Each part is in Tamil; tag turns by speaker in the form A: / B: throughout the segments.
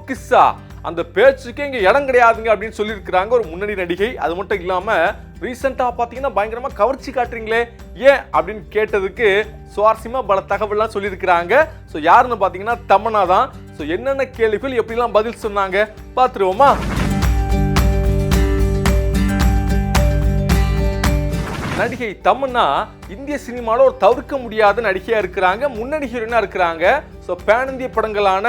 A: கிஸ்ஸா அந்த பேச்சுக்கே இங்க இடம் கிடையாதுங்க அப்படின்னு சொல்லியிருக்கிறாங்க ஒரு முன்னணி நடிகை. அது மட்டும் இல்லாம ரீசெண்டா பாத்தீங்கன்னா பயங்கரமா கவர்ச்சி காட்டுறீங்களே ஏன் அப்படின்னு கேட்டதுக்கு சுவாரஸ்யமா பல தகவல்லாம் சொல்லியிருக்கிறாங்க. ஸோ யாருன்னு பாத்தீங்கன்னா தமன்னா தான். ஸோ என்னென்ன கேள்விகள் எப்படிலாம் பதில் சொன்னாங்க பார்த்துருவோமா? நடிகை தமன்னா இந்திய சினிமாவில் ஒரு தவிர்க்க முடியாத நடிகையா இருக்கிறாங்க, முன்னணி ஹீரோயினா இருக்கிறாங்க. ஸோ பேன் இந்திய படங்களான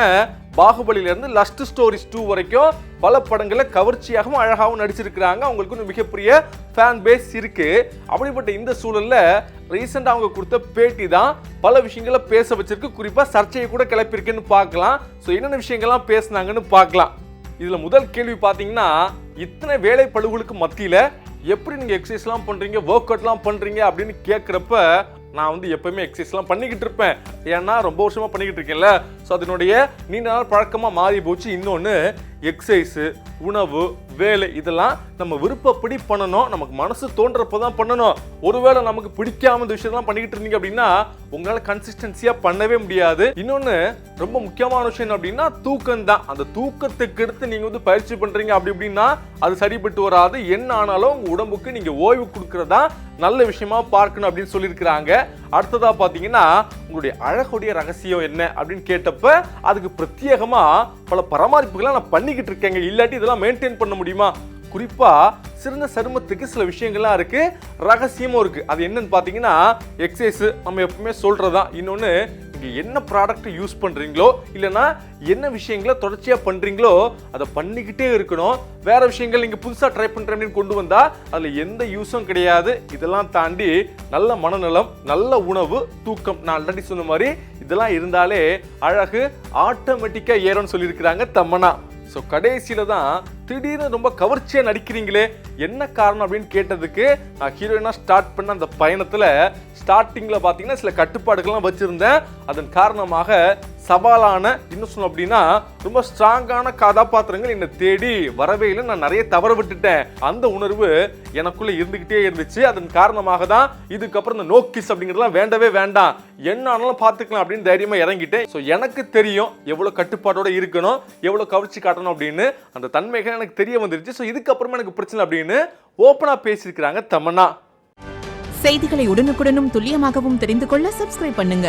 A: பாகுபலியிலிருந்து லஸ்ட் ஸ்டோரிஸ் 2 வரைக்கும் பல படங்களை கவர்ச்சியாகவும் அழகாகவும் நடிச்சிருக்கிறாங்க. அவங்களுக்கு ஒரு மிகப்பெரிய ஃபேன் பேஸ் இருக்கு. அப்படிப்பட்ட இந்த சூழல்ல ரீசெண்டாக அவங்க கொடுத்த பேட்டி தான் பல விஷயங்களை பேச வச்சிருக்கு, குறிப்பா சர்ச்சையை கூட கிளப்பியிருக்குன்னு பார்க்கலாம். ஸோ என்னென்ன விஷயங்கள்லாம் பேசினாங்கன்னு பார்க்கலாம். இதுல முதல் கேள்வி பார்த்தீங்கன்னா, இத்தனை வேலை பளுகளுக்கு மத்தியில எப்படி நீங்க எக்ஸசைஸ்லாம் பண்றீங்க, ஒர்க் அவுட்லாம் பண்றீங்க அப்படின்னு கேட்குறப்ப நான் வந்து எப்பவுமே எக்ஸசைஸ்லாம் பண்ணிக்கிட்டு இருப்பேன், ஏன்னா ரொம்ப வருஷமா பண்ணிக்கிட்டு இருக்கேன்ல. ஸோ அதனுடைய நீண்ட நாள் பழக்கமாக மாறி போச்சு. இன்னொன்று எக்ஸசைஸு, உணவு, வேலை இதெல்லாம் நம்ம விருப்பப்படி பண்ணணும், நமக்கு மனசு தோன்றப்போ தான் பண்ணணும். ஒருவேளை நமக்கு பிடிக்காம இந்த விஷயம்லாம் பண்ணிக்கிட்டு இருந்தீங்க அப்படின்னா உங்களால் கன்சிஸ்டன்சியாக பண்ணவே முடியாது. இன்னொன்று ரொம்ப முக்கியமான விஷயம் அப்படின்னா தூக்கம் தான். அந்த தூக்கத்துக்கு எடுத்து நீங்கள் வந்து பயிற்சி பண்ணுறீங்க அப்படி இப்படின்னா அது சரிப்பட்டு வராது. என்ன ஆனாலும் உங்கள் உடம்புக்கு நீங்கள் ஓய்வு கொடுக்குறதா நல்ல விஷயமா பார்க்கணும் அப்படின்னு சொல்லியிருக்கிறாங்க. அடுத்ததா பார்த்தீங்கன்னா உங்களுடைய அழகுடைய ரகசியம் என்ன அப்படின்னு கேட்டப்ப அதுக்கு பிரத்யேகமா பல பராமரிப்புகளை நான் பண்ணிக்கிட்டு இருக்கேங்க, இல்லாட்டி இதெல்லாம் மெயின்டைன் பண்ண முடியுமா? குறிப்பா சிறந்த சருமத்துக்கு சில விஷயங்கள்லாம் இருக்கு, ரகசியமும் இருக்கு. அது என்னன்னு பார்த்தீங்கன்னா எக்ஸசைஸ் நம்ம எப்பவுமே சொல்றதா. இன்னொன்று என்ன ப்ராடக்ட் யூஸ் பண்றீங்களோ இல்லைன்னா என்ன விஷயங்களை தொடர்ச்சியா பண்றீங்களோ அதை பண்ணிக்கிட்டே இருக்கணும். வேற விஷயங்கள் நீங்க புதுசா ட்ரை பண்றேன்னு கொண்டு வந்தா அதுல எந்த யூஸும் கிடையாது. இதெல்லாம் தாண்டி நல்ல மனநலம், நல்ல உணவு, தூக்கம், நான் ஆல்ரெடி சொன்ன மாதிரி இதெல்லாம் இருந்தாலே அழகு ஆட்டோமேட்டிக்கா ஏறும்னு சொல்லியிருக்கிறாங்க தமன்னா. ஸோ கடைசியில தான் திடீர்னு ரொம்ப கவர்ச்சியா நடிக்கிறீங்களே என்ன காரணம் அப்படின்னு கேட்டதுக்கு, நான் ஹீரோயினா ஸ்டார்ட் பண்ண அந்த பயணத்துல ஸ்டார்டிங்ல பாத்தீங்கன்னா சில கட்டுப்பாடுகள்லாம் வச்சிருந்தேன். அதன் காரணமாக சவாலான, இன்னும் சொன்ன அப்படின்னா ரொம்ப ஸ்ட்ராங்கான கதாபாத்திரங்கள் என்னை தேடி வரவே இல்லை. நான் நிறைய தவற விட்டுட்டேன். அந்த உணர்வு எனக்குள்ள இருந்துகிட்டே இருந்துச்சு. அதன் காரணமாக தான் இதுக்கப்புறம் இந்த நோ கிஸ் அப்படிங்கிறதுலாம் வேண்டவே வேண்டாம், என்ன ஆனாலும் பார்த்துக்கலாம் அப்படின்னு தைரியமா இறங்கிட்டேன். ஸோ எனக்கு தெரியும் எவ்வளவு கட்டுப்பாடோட இருக்கணும், எவ்வளவு கவர்ச்சி காட்டணும் அப்படின்னு. அந்த தன்மைகள் எனக்கு தெரிய வந்துருச்சு. ஸோ இதுக்கப்புறமா எனக்கு பிரச்சனை அப்படின்னு ஓப்பனா பேசியிருக்கிறாங்க தமன்னா.
B: செய்திகளை உடனுக்குடனும் துல்லியமாகவும் தெரிந்து கொள்ள சப்ஸ்கிரைப் பண்ணுங்க.